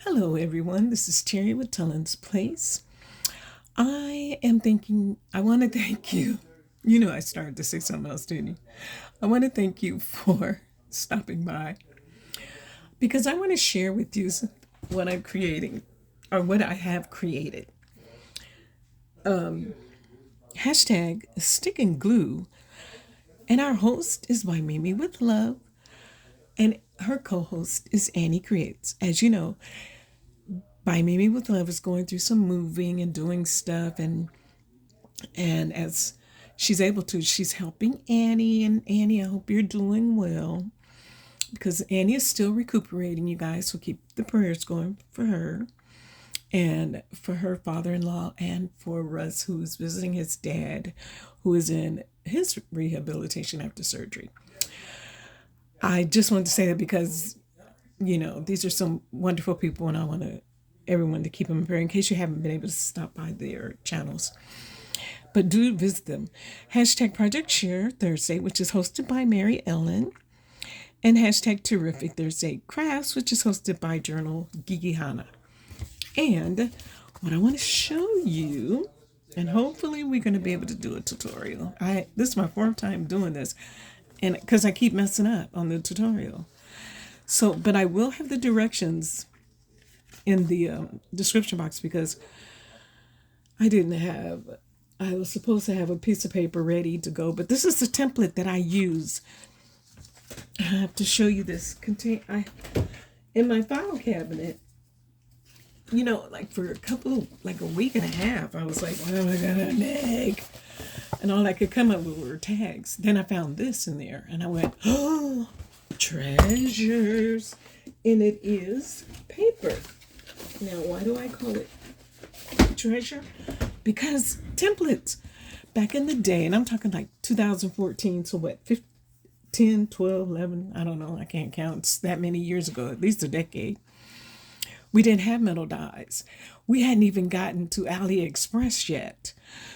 Hello, everyone. This is Terry with Tullen's Place. I want to thank you. You know, I started to say something else, didn't you? I want to thank you for stopping by because I want to share with you what I'm creating or what I have created. Hashtag stick and glue. And our host is by Mimi with Love. And her co host is Annie Creates. As you know, by Mimi with Love is going through some moving and doing stuff and as she's able to, she's helping Annie. And Annie, I hope you're doing well because Annie is still recuperating, you guys. So keep the prayers going for her and for her father in law and for Russ, who's visiting his dad, who is in his rehabilitation after surgery. I just wanted to say that because, these are some wonderful people, and I want everyone to keep them in prayer in case you haven't been able to stop by their channels. But do visit them. Hashtag Project Share Thursday, which is hosted by Mary Ellen. And hashtag Terrific Thursday Crafts, which is hosted by Journal Gigi Hana. And what I want to show you, and hopefully we're going to be able to do a tutorial. This is my fourth time doing this, and because I keep messing up on the tutorial. So, but I will have the directions in the description box because I was supposed to have a piece of paper ready to go, but this is the template that I use. I have to show you this. In my file cabinet, like for like a week and a half, I was like, what am I gonna make? And all I could come up with were tags. Then I found this in there, and I went, oh, treasures. And it is paper. Now, why do I call it treasure? Because templates back in the day, and I'm talking like 2014, so what, 10, 12, 11, I don't know, I can't count. It's that many years ago, at least a decade. We didn't have metal dies. We hadn't even gotten to AliExpress yet.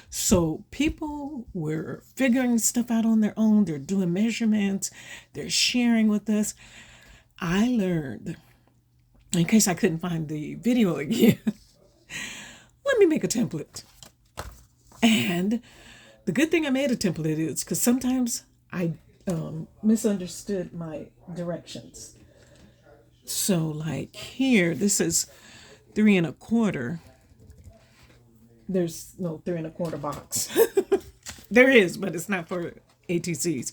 So people were figuring stuff out on their own. They're doing measurements. They're sharing with us. I learned, in case I couldn't find the video again, let me make a template. And the good thing I made a template is because sometimes I misunderstood my directions. So, like here, this is 3 1/4. There's no 3 1/4 box. There is, but it's not for ATCs.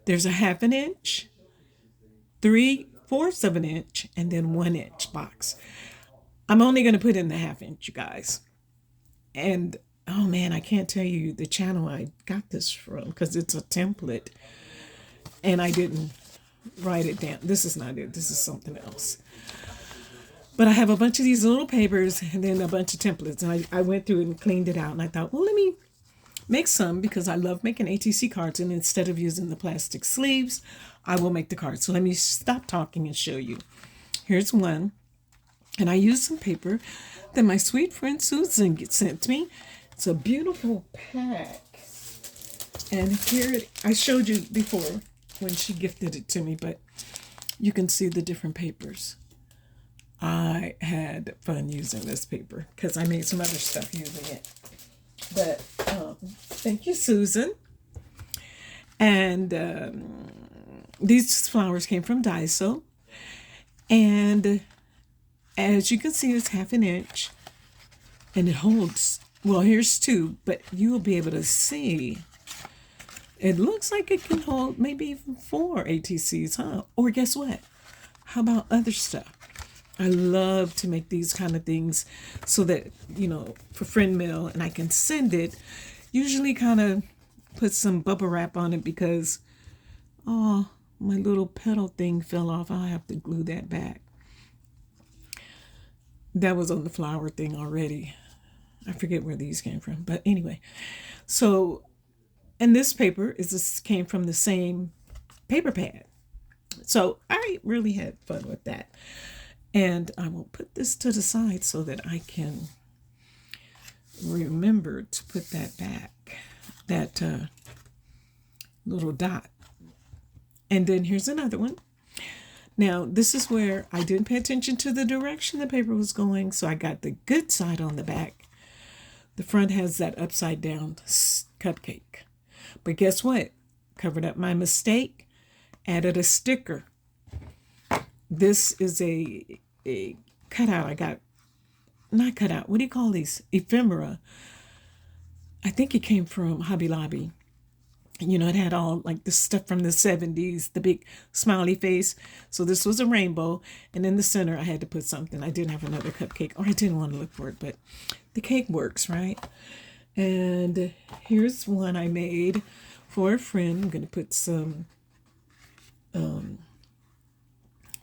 There's a 1/2 inch, 3/4 of an inch, and then 1 inch box. I'm only going to put in the 1/2 inch, you guys. And oh man, I can't tell you the channel I got this from because it's a template and I didn't write it down. This is not it. This is something else. But I have a bunch of these little papers and then a bunch of templates. And I went through and cleaned it out. And I thought, well, let me make some because I love making ATC cards. And instead of using the plastic sleeves, I will make the cards. So let me stop talking and show you. Here's one. And I used some paper that my sweet friend Susan sent me. It's a beautiful pack. And here I showed you before when she gifted it to me, but you can see the different papers. I had fun using this paper because I made some other stuff using it. But thank you, Susan. And these flowers came from Daiso. And as you can see, it's 1/2 inch. And it holds, well, here's 2, but you'll be able to see. It looks like it can hold maybe even 4 ATCs, huh? Or guess what? How about other stuff? I love to make these kind of things so that, for friend mail, and I can send it. Usually kind of put some bubble wrap on it because, oh, my little petal thing fell off. I'll have to glue that back. That was on the flower thing already. I forget where these came from. But anyway, so, and this paper came from the same paper pad. So I really had fun with that. And I will put this to the side so that I can remember to put that back, that little dot. And then here's another one. Now, this is where I didn't pay attention to the direction the paper was going, so I got the good side on the back. The front has that upside down cupcake. But guess what? Covered up my mistake, added a sticker. This is a cutout I got. Not cutout, what do you call these? Ephemera. I think it came from Hobby Lobby. You know, it had all like the stuff from the 70s, the big smiley face. So this was a rainbow. And in the center, I had to put something. I didn't have another cupcake, or I didn't want to look for it, but the cake works, right? And here's one I made for a friend. I'm going to put some,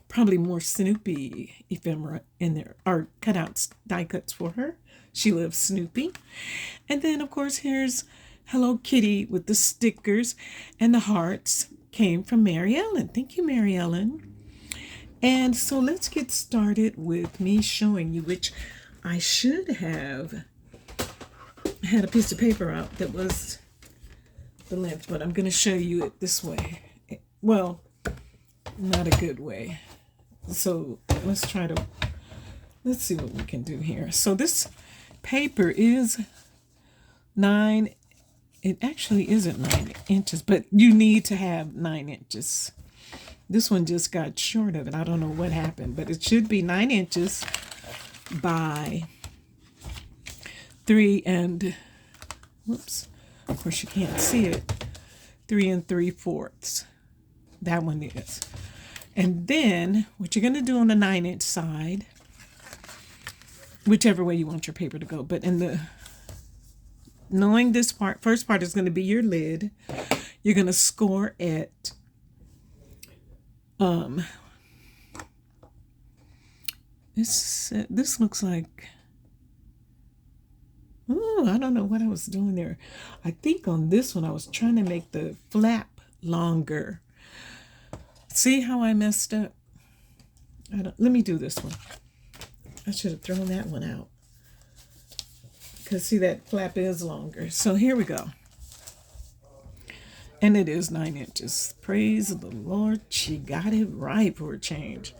probably more Snoopy ephemera in there, or cutouts, die cuts for her. She loves Snoopy. And then, of course, here's Hello Kitty with the stickers, and the hearts came from Mary Ellen. Thank you, Mary Ellen. And so let's get started with me showing you, which I should have had a piece of paper out that was the length, but I'm going to show you it this way. Well, not a good way. So let's see what we can do here. So this paper is 9. It actually isn't 9 inches, but you need to have 9 inches. This one just got short of it. I don't know what happened, but it should be 9 inches by 3 and, whoops, of course you can't see it, 3 3/4. That one is. And then what you're going to do on the 9-inch side, whichever way you want your paper to go, but in the knowing this part, first part is going to be your lid. You're going to score at this looks like, oh, I don't know what I was doing there. I think on this one I was trying to make the flap longer. See how I messed up? Let me do this one. I should have thrown that one out. Because see, that flap is longer. So here we go. And it is 9 inches. Praise the Lord. She got it right for a change.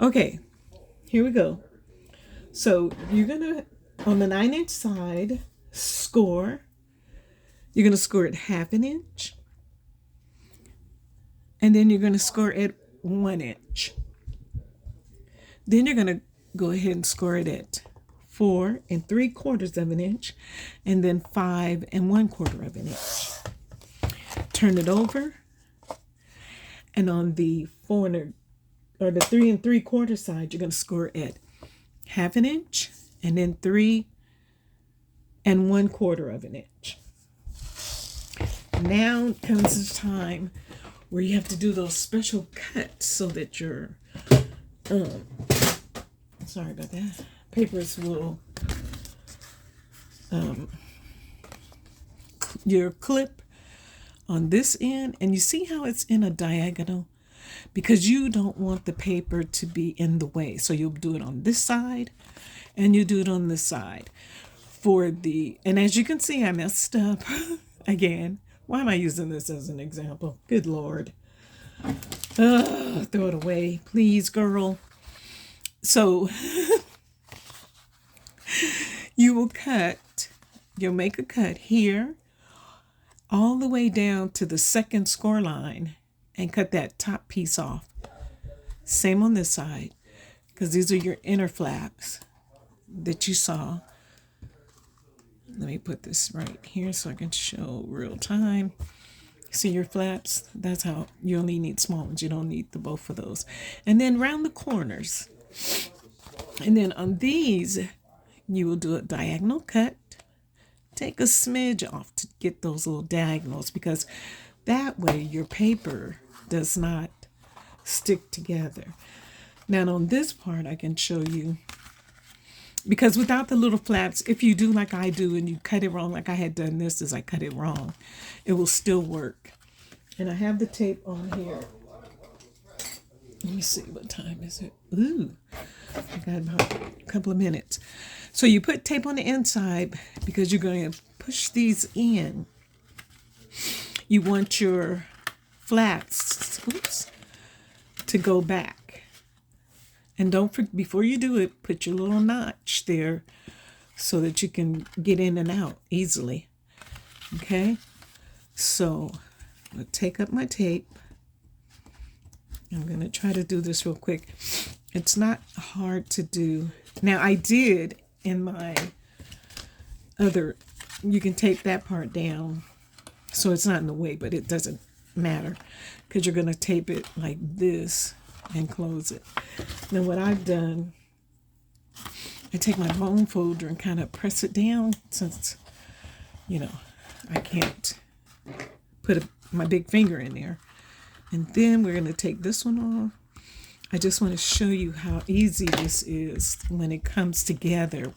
Okay, here we go. So you're going to, on the 9-inch side, score. You're going to score at 1/2 inch. And then you're going to score at 1 inch. Then you're going to go ahead and score it at 4 3/4 inch, and then 5 1/4 inch. Turn it over, and on the 4 or the 3 3/4 side, you're going to score at 1/2 inch, and then 3 1/4 inch. Now comes the time where you have to do those special cuts so that your sorry about that, papers will your clip on this end, and you see how it's in a diagonal, because you don't want the paper to be in the way. So you'll do it on this side and you do it on this side and as you can see, I messed up again. Why am I using this as an example? Good Lord. Throw it away, please, girl. So you'll make a cut here all the way down to the second score line and cut that top piece off. Same on this side, because these are your inner flaps that you saw. Let me put this right here so I can show real time. See your flaps? That's how you only need small ones. You don't need the both of those. And then round the corners. And then on these, you will do a diagonal cut. Take a smidge off to get those little diagonals, because that way your paper does not stick together. Now on this part, I can show you, because without the little flaps, if you do like I do and you cut it wrong, like I had done this as I cut it wrong, it will still work. And I have the tape on here. Let me see, what time is it? Ooh, I got about a couple of minutes. So you put tape on the inside because you're going to push these in. You want your flaps, oops, to go back. And don't before you do it, put your little notch there so that you can get in and out easily. Okay? So I'll take up my tape. I'm going to try to do this real quick. It's not hard to do. Now, I did in my other, you can tape that part down so it's not in the way, but it doesn't matter because you're going to tape it like this and close it. Then what I've done, I take my bone folder and kind of press it down since, I can't put my big finger in there. And then we're going to take this one off. I just want to show you how easy this is when it comes together.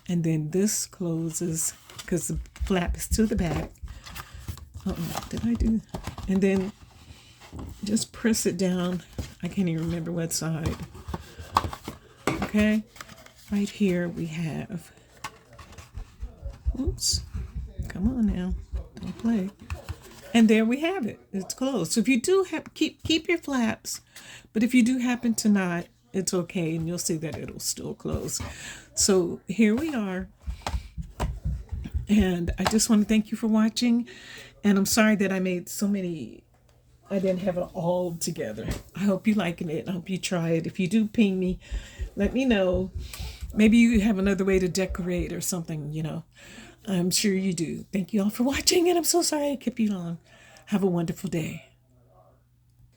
And then this closes because the flap is to the back. Did I do? And then just press it down. I can't even remember what side. Okay. Right here we have, oops, come on now, don't play. And there we have it. It's closed. So if you do have, keep your flaps, but if you do happen to not, it's okay, and you'll see that it'll still close. So here we are. And I just want to thank you for watching. And I'm sorry that I made so many, I didn't have it all together. I hope you liking it. I hope you try it. If you do, ping me. Let me know. Maybe you have another way to decorate or something, I'm sure you do. Thank you all for watching, and I'm so sorry I kept you long. Have a wonderful day.